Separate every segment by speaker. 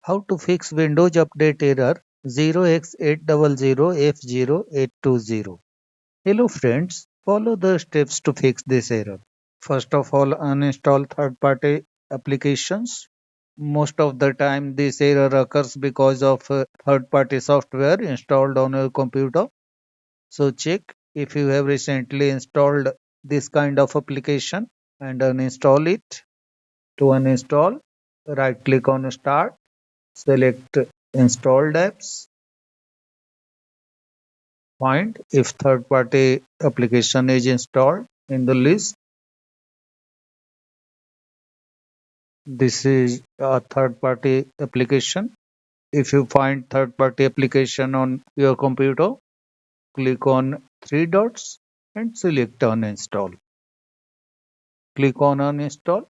Speaker 1: How to fix Windows Update error 0x800f0820. Hello friends, follow the steps to fix this error. First of all, uninstall third-party applications. Most of the time this error occurs because of third-party software installed on your computer. So check if you have recently installed this kind of application and uninstall it. To uninstall, right-click on Start. Select Installed Apps. Find if third-party application is installed in the list. This is a third-party application. If you find third-party application on your computer, click on three dots and select Uninstall. Click on Uninstall.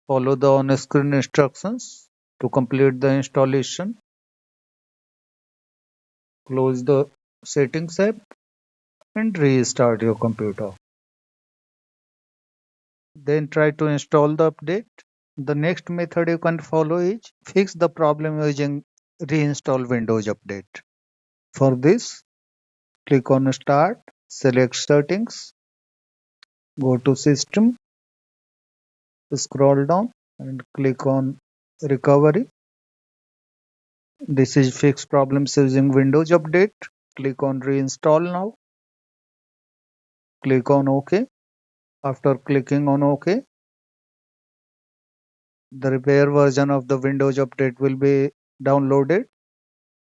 Speaker 1: Follow the on-screen instructions to complete the installation. Close the Settings app and restart your computer. Then try to install the update. The next method you can follow is fix the problem using reinstall Windows Update. For this, click on Start, select Settings, go to System, scroll down and click on Recovery. This is fix problems using Windows Update. Click on Reinstall now. Click on OK. After clicking on OK, the repair version of the Windows Update will be downloaded.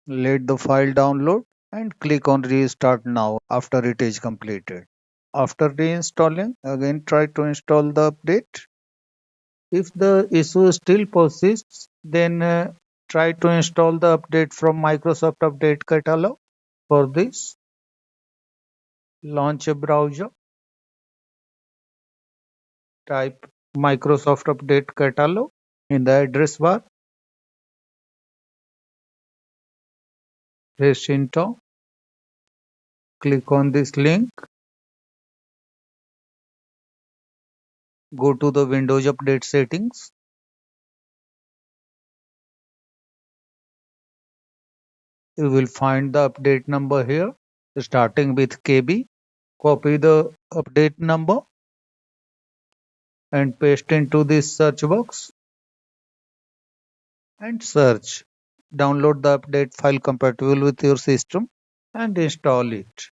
Speaker 1: Let the file download and click on Restart Now after it is completed. After reinstalling, again try to install the update. If the issue still persists, then try to install the update from Microsoft Update Catalog. For this, launch a browser. Type Microsoft Update Catalog in the address bar. Press Enter. Click on this link. Go to the Windows Update settings. You will find the update number here, starting with KB. Copy the update number and paste into this search box and search. Download the update file compatible with your system and install it.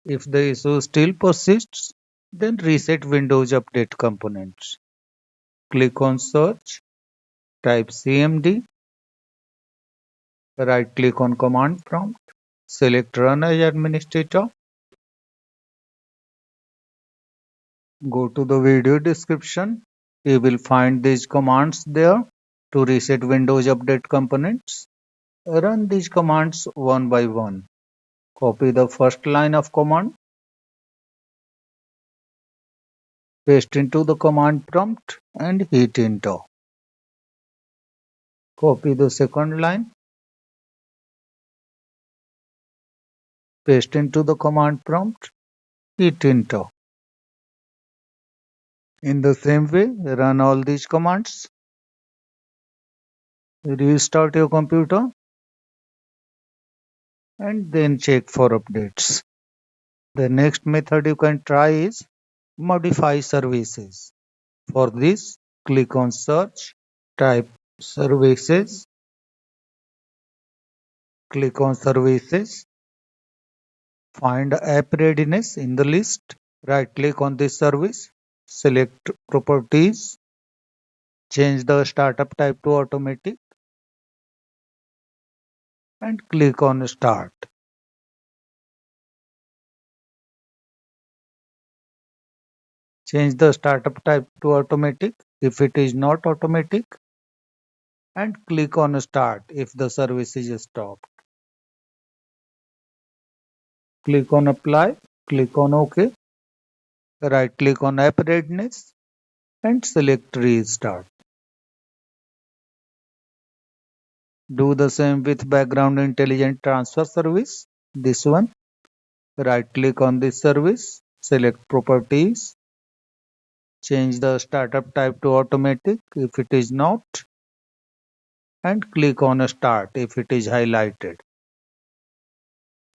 Speaker 1: If the issue still persists, then reset Windows Update components. Click on Search, type CMD, right-click on Command Prompt, select Run as Administrator. Go to the video description. You will find these commands there to reset Windows Update components. Run these commands one by one. Copy the first line of command. Paste into the command prompt and hit enter. Copy the second line. Paste into the command prompt. Hit enter. In the same way, run all these commands. Restart your computer and then check for updates. The next method you can try is modify services. For this, click on Search, type Services, click on Services, find App Readiness in the list, right-click on this service, select Properties, change the startup type to Automatic, and click on Start. Change the startup type to Automatic if it is not automatic, and click on Start if the service is stopped. Click on Apply, click on OK, right-click on App Readiness, and select Restart. Do the same with Background Intelligent Transfer service, this one. Right-click on this service, select Properties, Change the startup type to automatic if it is not, and click on Start if it is highlighted.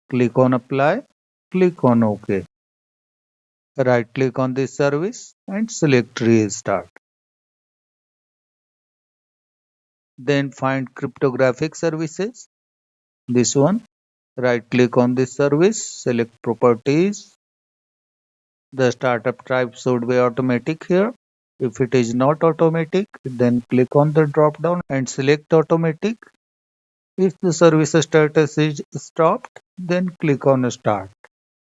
Speaker 1: Click on Apply, click on OK. Right click on this service and select Restart. Then find cryptographic services. This one. Right click on this service, select Properties. The startup type should be automatic here. If it is not automatic, then click on the drop down and select automatic. If the service status is stopped, then click on Start.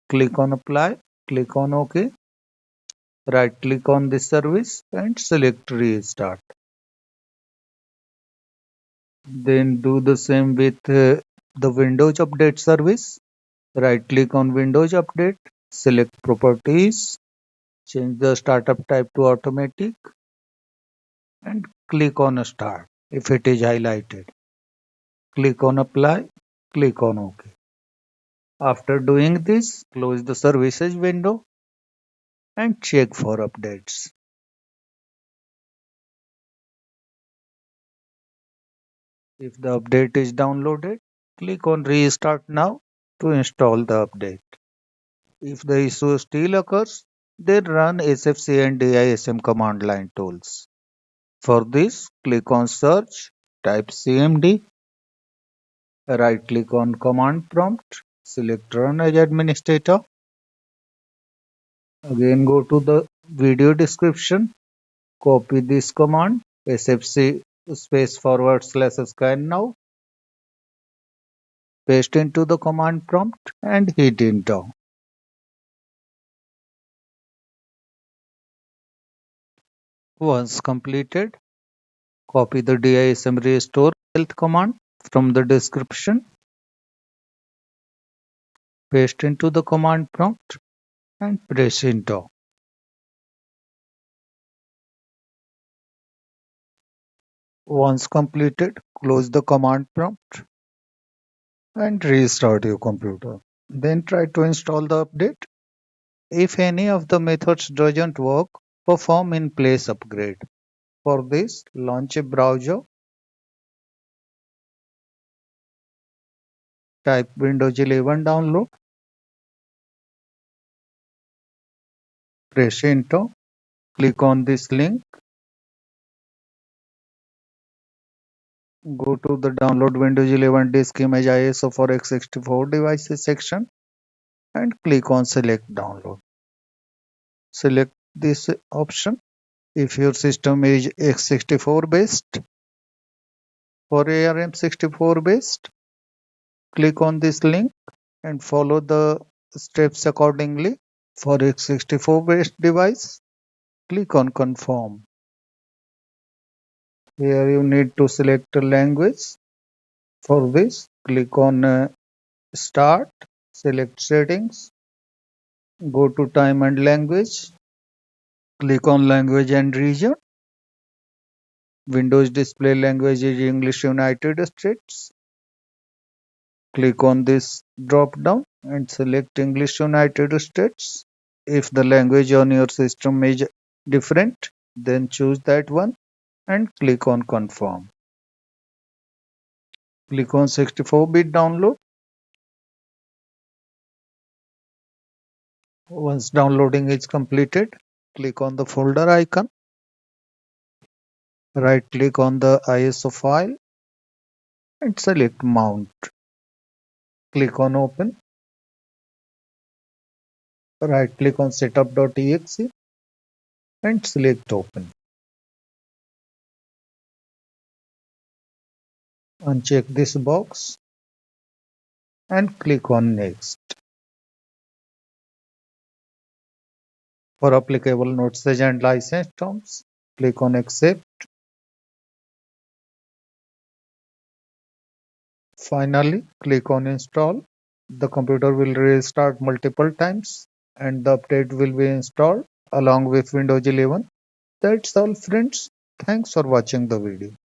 Speaker 1: Click on Apply, click on OK. Right click on this service and select Restart. Then do the same with the Windows Update service. Right click on Windows Update, select Properties, change the startup type to automatic and click on Start if it is highlighted. Click on Apply, click on OK. After doing this, close the services window and check for updates. If the update is downloaded, click on Restart Now to install the update. If the issue still occurs, then run SFC and DISM command line tools. For this, click on Search, type CMD, right click on Command Prompt, select Run as Administrator. Again go to the video description, copy this command, SFC /scannow, paste into the command prompt and hit enter. Once completed, copy the DISM restore health command from the description, paste into the command prompt and press enter. Once completed, close the command prompt and restart your computer. Then try to install the update. If any of the methods doesn't work, perform in place upgrade. For this, launch a browser, type Windows 11 download, press enter, click on this link, go to the download Windows 11 disk image ISO for x64 devices section and click on select download. Select this option if your system is x64 based. For ARM64 based, click on this link and follow the steps accordingly. For x64 based device, click on confirm. Here you need to select a language. For this, click on start, select settings, go to time and language, click on language and region. Windows display language is English United States. Click on this drop down and select English United States. If the language on your system is different, then choose that one and click on confirm. Click on 64-bit download. Once downloading is completed, click on the folder icon. Right click on the ISO file and select mount. Click on open. Right click on setup.exe and select open. Uncheck this box and click on next. For applicable notices and license terms, click on accept. Finally, click on install. The computer will restart multiple times and the update will be installed along with Windows 11. That's all friends. Thanks for watching the video.